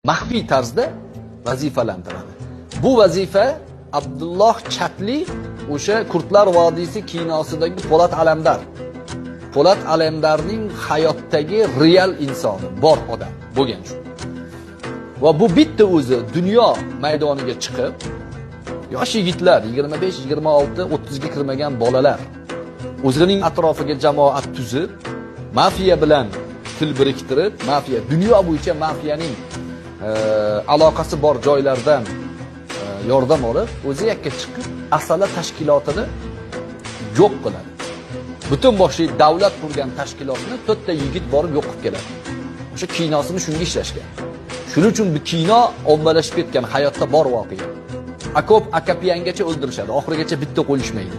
maxfiy tarzda vazifalantiradi. Bu vazifa Abdulloh Chatli o'sha Kurdlar vodiysi kinosidagi Po'lat Alamdar. Po'lat Alamdarning hayotdagi real insoni, bor odam bo'lgan shu. Va bu bitta o'zi dunyo maydoniga chiqib, yosh yigitlar 25, 26, 30 ga kirmagan bolalar o'zining atrofiga jamoat tuzib, mafiya bilan til biriktirib, mafiya dunyo bo'yicha mafiyaning aloqasi bor joylardan yordam olib, o'zi yakka chiqib, asala tashkilotini yo'q qiladi. Butun boshli davlat qurgan tashkilotni 4 ta yigit borib yo'q qilib keladi. O'sha kinosini shunga ishlashgan. Shuning uchun bu kino ommalashib ketgan, hayotda bor voqea. Akop akapiyangacha o'ldirishadi, oxirigacha bitta qo'yishmaydi.